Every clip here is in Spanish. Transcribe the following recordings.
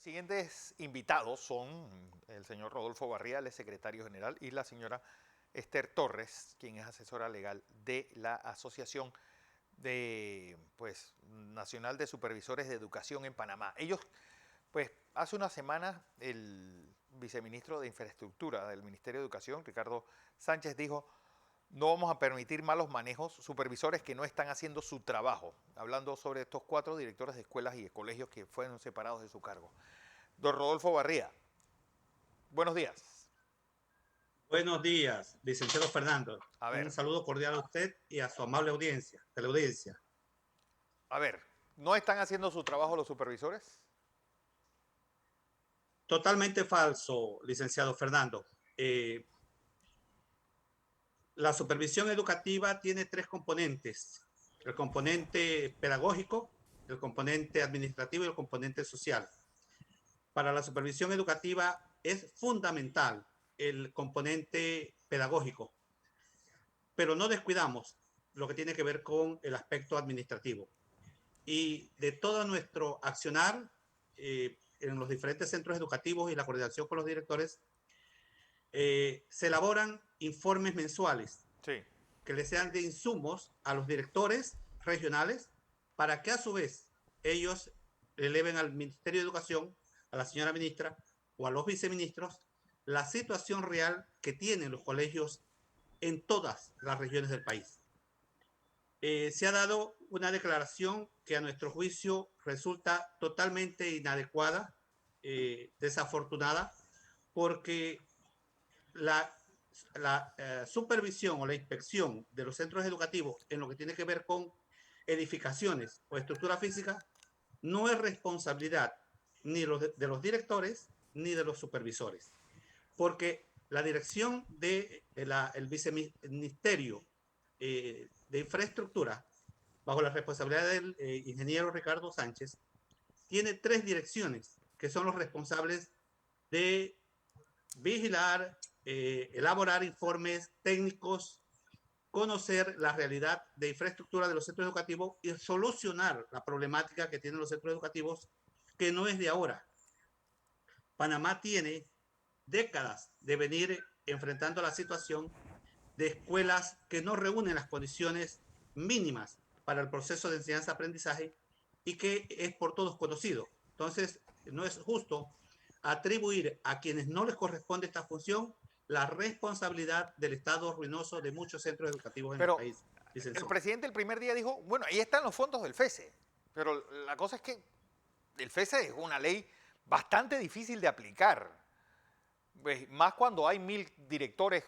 Siguientes invitados son el señor Rodolfo Barrial, el secretario general, y la señora Esther Torres, quien es asesora legal de la Asociación Nacional de Supervisores de Educación en Panamá. Ellos, hace unas semanas, el viceministro de Infraestructura del Ministerio de Educación, Ricardo Sánchez, dijo: no vamos a permitir malos manejos, supervisores que no están haciendo su trabajo, hablando sobre estos 4 directores de escuelas y de colegios que fueron separados de su cargo. Don Rodolfo Barría, buenos días. Buenos días, licenciado Fernando. A Un ver, saludo cordial a usted y a su amable audiencia, teleaudiencia. a ver, ¿no están haciendo su trabajo los supervisores? Totalmente falso, licenciado Fernando. La supervisión educativa tiene 3 componentes: el componente pedagógico, el componente administrativo y el componente social. Para la supervisión educativa es fundamental el componente pedagógico, pero no descuidamos lo que tiene que ver con el aspecto administrativo. Y de todo nuestro accionar en los diferentes centros educativos y la coordinación con los directores, se elaboran informes mensuales Sí. que les sean de insumos a los directores regionales para que a su vez ellos eleven al Ministerio de Educación, a la señora ministra o a los viceministros la situación real que tienen los colegios en todas las regiones del país. Se ha dado una declaración que a nuestro juicio resulta totalmente inadecuada, desafortunada, porque la, la supervisión o la inspección de los centros educativos en lo que tiene que ver con edificaciones o estructura física no es responsabilidad ni de los directores ni de los supervisores, porque la dirección del viceministerio de infraestructura, bajo la responsabilidad del ingeniero Ricardo Sánchez, tiene 3 direcciones que son los responsables de vigilar, elaborar informes técnicos, conocer la realidad de infraestructura de los centros educativos y solucionar la problemática que tienen los centros educativos, que no es de ahora. Panamá tiene décadas de venir enfrentando la situación de escuelas que no reúnen las condiciones mínimas para el proceso de enseñanza-aprendizaje y que es por todos conocido. Entonces, no es justo atribuir a quienes no les corresponde esta función la responsabilidad del estado ruinoso de muchos centros educativos en el Pero país, el licenciado. presidente el primer día dijo: bueno, ahí están los fondos del FESE. Pero la cosa es que el FESE es una ley bastante difícil de aplicar. Más cuando hay 1000 directores,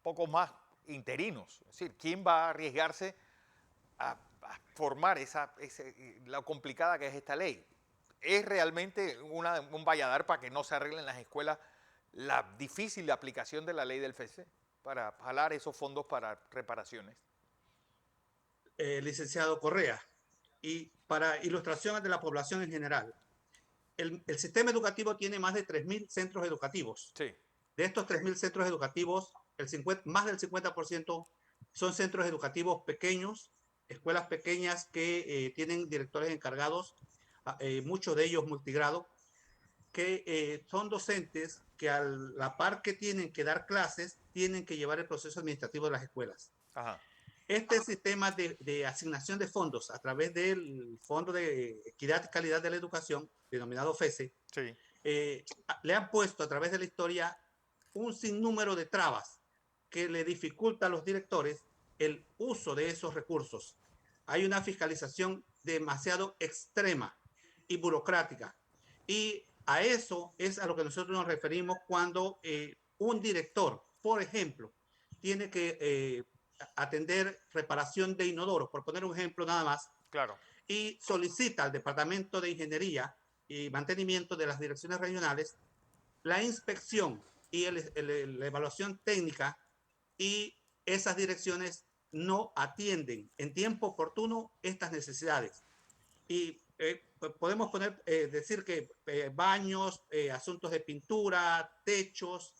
pocos más interinos. Es decir, ¿quién va a arriesgarse a formar la complicada que es esta ley? Es realmente un valladar para que no se arreglen las escuelas la difícil aplicación de la ley del FESE para jalar esos fondos para reparaciones. Licenciado Correa, y para ilustración de la población en general, el sistema educativo tiene más de 3.000 centros educativos. Sí. De estos 3.000 centros educativos, más del 50% son centros educativos pequeños, escuelas pequeñas que tienen directores encargados, muchos de ellos multigrado, que son docentes que a la par que tienen que dar clases, tienen que llevar el proceso administrativo de las escuelas. Ajá. Este sistema de asignación de fondos a través del Fondo de Equidad y Calidad de la Educación, denominado FESE, Sí. le han puesto a través de la historia un sinnúmero de trabas que le dificulta a los directores el uso de esos recursos. Hay una fiscalización demasiado extrema y burocrática. Y a eso es a lo que nosotros nos referimos cuando un director, por ejemplo, tiene que atender reparación de inodoros, por poner un ejemplo nada más, Claro. y solicita al Departamento de Ingeniería y Mantenimiento de las direcciones regionales la inspección y la evaluación técnica, y esas direcciones no atienden en tiempo oportuno estas necesidades. Y podemos decir que baños, asuntos de pintura, techos,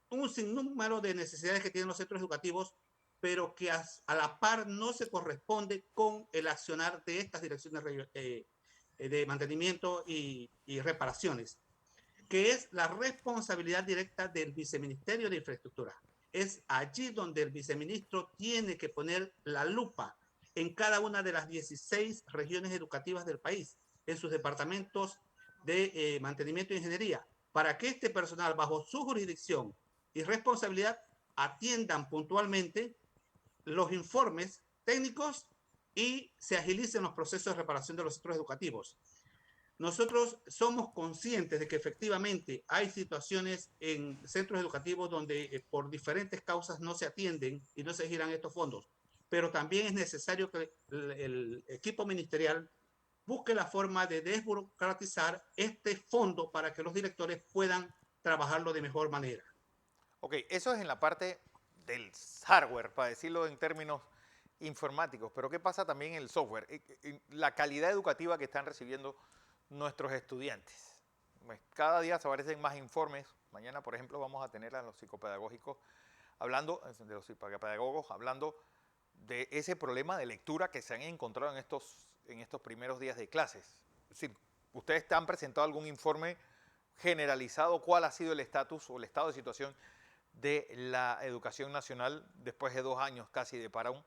un sinnúmero de necesidades que tienen los centros educativos, pero que a la par no se corresponde con el accionar de estas direcciones de mantenimiento y reparaciones, que es la responsabilidad directa del Viceministerio de Infraestructura. Es allí donde el viceministro tiene que poner la lupa en cada una de las 16 regiones educativas del país, en sus departamentos de mantenimiento e ingeniería, para que este personal, bajo su jurisdicción y responsabilidad, atiendan puntualmente los informes técnicos y se agilicen los procesos de reparación de los centros educativos. Nosotros somos conscientes de que efectivamente hay situaciones en centros educativos donde por diferentes causas no se atienden y no se giran estos fondos, pero también es necesario que el equipo ministerial busque la forma de desburocratizar este fondo para que los directores puedan trabajarlo de mejor manera. Ok, eso es en la parte del hardware, para decirlo en términos informáticos, pero ¿qué pasa también en el software? La calidad educativa que están recibiendo nuestros estudiantes. Cada día se aparecen más informes. Mañana, por ejemplo, vamos a tener a los psicopedagógicos hablando, de los psicopedagogos hablando de ese problema de lectura que se han encontrado en estos primeros días de clases. Es decir, ¿ustedes han presentado algún informe generalizado? ¿Cuál ha sido el estatus o el estado de situación de la educación nacional después de 2 años casi de parón?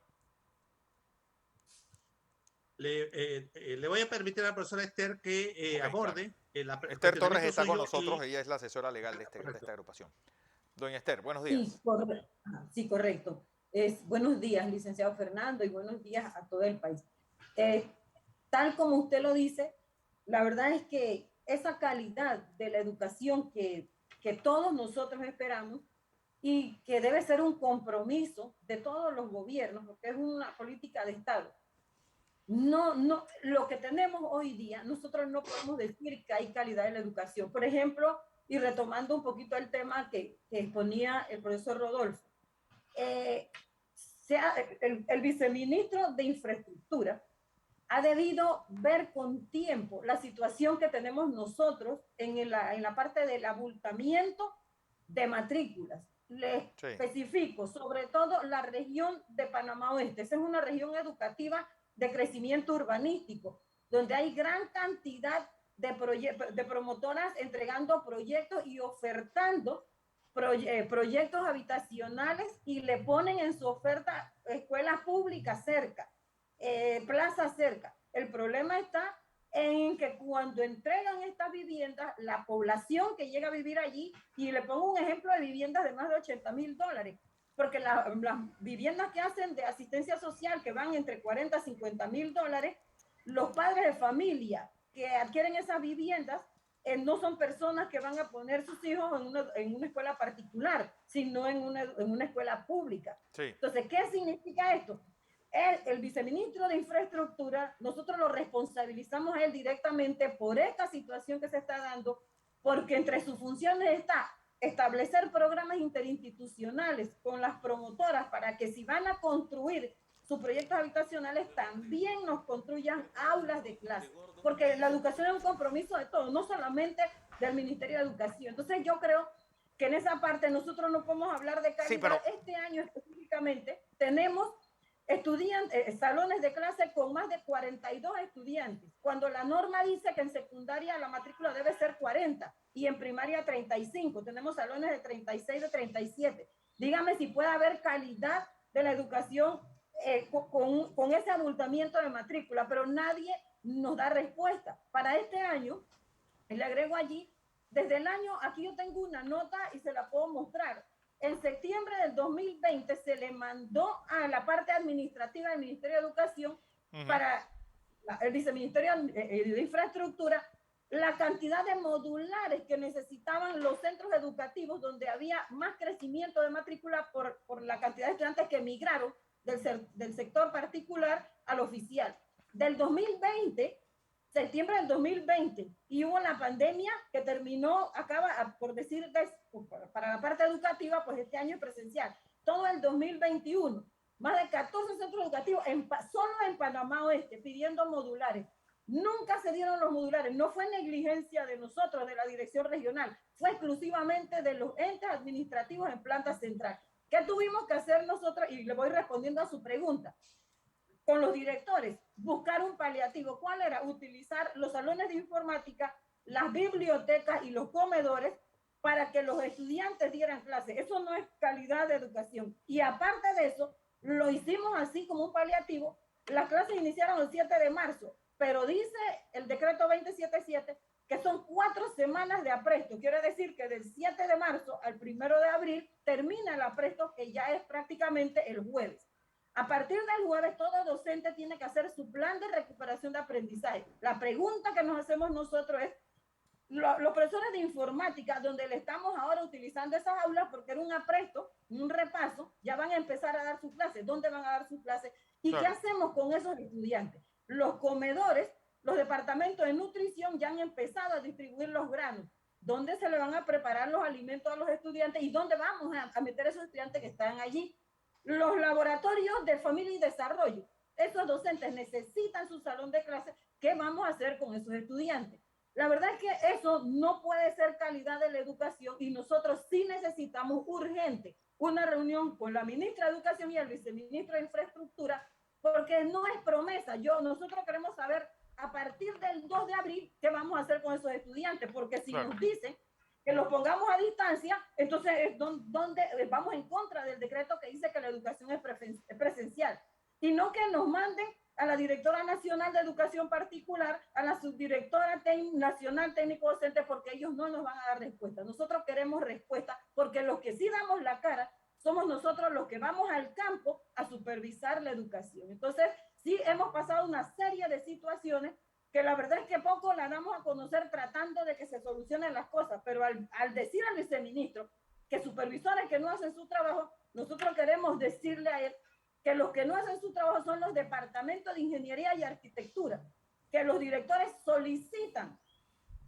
Le voy a permitir a la profesora Esther que Okay, aborde claro. el Esther Torres cuestionamiento está con suyo nosotros, y... ella es la asesora legal de esta agrupación. Doña Esther, buenos Sí, días. sí, correcto. Buenos días, licenciado Fernando, y buenos días a todo el país. Tal como usted lo dice, la verdad es que esa calidad de la educación que todos nosotros esperamos y que debe ser un compromiso de todos los gobiernos, porque es una política de Estado. Lo que tenemos hoy día, nosotros no podemos decir que hay calidad en la educación. Por ejemplo, y retomando un poquito el tema que exponía el profesor Rodolfo, el viceministro de Infraestructura ha debido ver con tiempo la situación que tenemos nosotros en la parte del abultamiento de matrículas. Les especifico, sobre todo la región de Panamá Oeste. Esa es una región educativa de crecimiento urbanístico, donde hay gran cantidad de promotoras entregando proyectos y ofertando proyectos habitacionales y le ponen en su oferta escuelas públicas cerca, plazas cerca. El problema está en que cuando entregan estas viviendas, la población que llega a vivir allí, y le pongo un ejemplo de viviendas de más de $80,000, porque las viviendas que hacen de asistencia social, que van entre $40,000 a $50,000, los padres de familia que adquieren esas viviendas no son personas que van a poner sus hijos en una escuela particular, sino en una escuela pública. Sí. Entonces, ¿qué significa esto? El viceministro de Infraestructura, nosotros lo responsabilizamos a él directamente por esta situación que se está dando, porque entre sus funciones está establecer programas interinstitucionales con las promotoras para que si van a construir sus proyectos habitacionales también nos construyan aulas de clase, porque la educación es un compromiso de todos, no solamente del Ministerio de Educación. Entonces yo creo que en esa parte nosotros no podemos hablar de calidad. Sí, pero... Este año específicamente tenemos salones de clase con más de 42 estudiantes, cuando la norma dice que en secundaria la matrícula debe ser 40 y en primaria 35. Tenemos salones de 36, de 37. Dígame si puede haber calidad de la educación con ese abultamiento de matrícula, pero nadie nos da respuesta. Para este año, le agrego allí, desde el año, aquí yo tengo una nota y se la puedo mostrar. En septiembre del 2020 se le mandó a la parte administrativa del Ministerio de Educación para el Viceministerio de Infraestructura la cantidad de modulares que necesitaban los centros educativos donde había más crecimiento de matrícula por la cantidad de estudiantes que emigraron del sector particular al oficial. Del 2020, septiembre del 2020, y hubo la pandemia que terminó, acaba, por decir, para la parte educativa, pues este año es presencial. Todo el 2021, más de 14 centros educativos, solo en Panamá Oeste, pidiendo modulares. Nunca se dieron los modulares, no fue negligencia de nosotros, de la dirección regional, fue exclusivamente de los entes administrativos en planta central. ¿Qué tuvimos que hacer nosotros? Y le voy respondiendo a su pregunta. con los directores, buscar un paliativo. ¿Cuál era? Utilizar los salones de informática, las bibliotecas y los comedores para que los estudiantes dieran clases. Eso no es calidad de educación. Y aparte de eso, lo hicimos así como un paliativo. Las clases iniciaron el 7 de marzo, pero dice el decreto 277 que son 4 semanas de apresto. Quiere decir que del 7 de marzo al 1 de abril termina el apresto, que ya es prácticamente el jueves. A partir del jueves, todo docente tiene que hacer su plan de recuperación de aprendizaje. La pregunta que nos hacemos nosotros es, los profesores de informática, donde le estamos ahora utilizando esas aulas porque era un apresto, un repaso, ya van a empezar a dar sus clases. ¿Dónde van a dar sus clases? ¿Y claro, qué hacemos con esos estudiantes? Los comedores, los departamentos de nutrición ya han empezado a distribuir los granos. ¿Dónde se le van a preparar los alimentos a los estudiantes y dónde vamos a meter a esos estudiantes que están allí? Los laboratorios de familia y desarrollo. Esos docentes necesitan su salón de clase. ¿Qué vamos a hacer con esos estudiantes? La verdad es que eso no puede ser calidad de la educación y nosotros sí necesitamos urgente una reunión con la ministra de Educación y el viceministro de Infraestructura, porque no es promesa. Nosotros queremos saber a partir del 2 de abril qué vamos a hacer con esos estudiantes, porque si nos dicen que los pongamos a distancia, entonces ¿dónde vamos en contra del decreto que dice que la educación es presencial? Y no que nos manden a la directora nacional de educación particular, a la subdirectora nacional técnico docente, porque ellos no nos van a dar respuesta. Nosotros queremos respuesta, porque los que sí damos la cara somos nosotros los que vamos al campo a supervisar la educación. Entonces, sí hemos pasado una serie de situaciones que la verdad es que poco la damos a conocer tratando de que se solucionen las cosas, pero al decir al viceministro que supervisores que no hacen su trabajo, nosotros queremos decirle a él que los que no hacen su trabajo son los departamentos de ingeniería y arquitectura, que los directores solicitan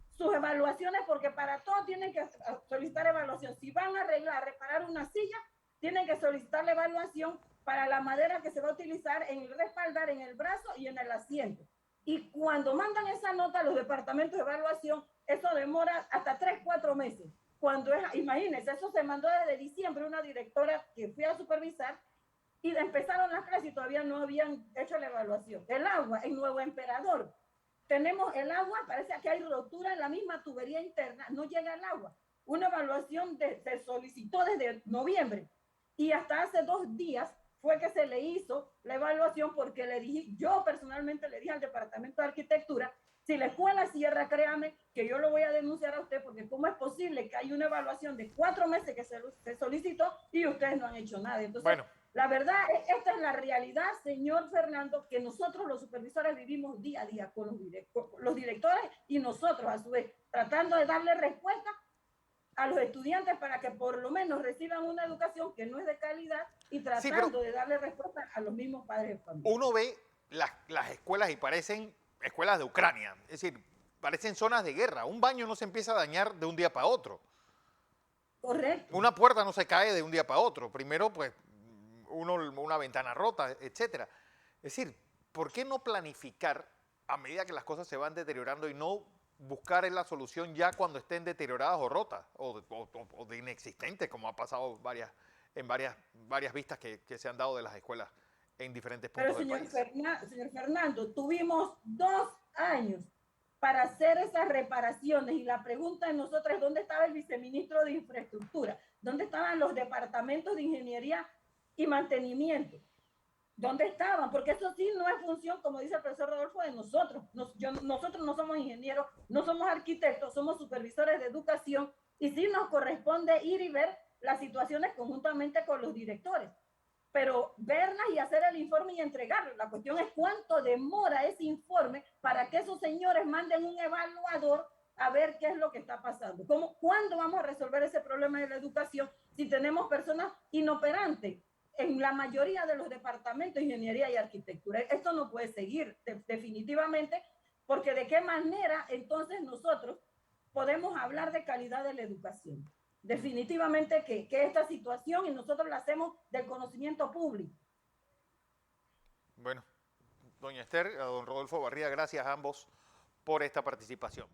sus evaluaciones porque para todo tienen que solicitar evaluación. Si van a arreglar, reparar una silla, tienen que solicitar la evaluación para la madera que se va a utilizar en el respaldar, en el brazo y en el asiento. Y cuando mandan esa nota a los departamentos de evaluación, eso demora hasta 3, 4 meses. Cuando es, imagínense, eso se mandó desde diciembre, una directora que fui a supervisar, y empezaron las clases y todavía no habían hecho la evaluación. El agua en Nuevo Emperador. Tenemos el agua, parece que hay rotura en la misma tubería interna, no llega el agua. Una evaluación se solicitó desde noviembre y hasta hace 2 días fue que se le hizo la evaluación porque le dije, yo personalmente le dije al Departamento de Arquitectura, si la escuela cierra, créame que yo lo voy a denunciar a usted porque cómo es posible que hay una evaluación de 4 meses que se solicitó y ustedes no han hecho nada. Entonces, bueno, la verdad, esta es la realidad, señor Fernando, que nosotros los supervisores vivimos día a día con los directores y nosotros a su vez, tratando de darle respuesta a los estudiantes para que por lo menos reciban una educación que no es de calidad y tratando de darle respuesta a los mismos padres de familia. Uno ve las escuelas y parecen escuelas de Ucrania, es decir, parecen zonas de guerra. Un baño no se empieza a dañar de un día para otro. Correcto. Una puerta no se cae de un día para otro. Primero, pues, una ventana rota, etcétera. Es decir, ¿por qué no planificar a medida que las cosas se van deteriorando y no buscar la solución ya cuando estén deterioradas o rotas o de inexistentes, como ha pasado en varias vistas que se han dado de las escuelas en diferentes puntos del país? Señor Fernando, tuvimos 2 años para hacer esas reparaciones y la pregunta de nosotros es ¿dónde estaba el viceministro de Infraestructura? ¿Dónde estaban los departamentos de ingeniería y mantenimiento? ¿Dónde estaban? Porque eso sí no es función, como dice el profesor Rodolfo, de nosotros. Nosotros no somos ingenieros, no somos arquitectos, somos supervisores de educación y sí nos corresponde ir y ver las situaciones conjuntamente con los directores. Pero verlas y hacer el informe y entregarlo. La cuestión es cuánto demora ese informe para que esos señores manden un evaluador a ver qué es lo que está pasando. ¿Cuándo vamos a resolver ese problema de la educación si tenemos personas inoperantes en la mayoría de los departamentos de ingeniería y arquitectura? Esto no puede seguir definitivamente, porque de qué manera entonces nosotros podemos hablar de calidad de la educación. Definitivamente que esta situación y nosotros la hacemos del conocimiento público. Bueno, doña Esther, a don Rodolfo Barriga, gracias a ambos por esta participación.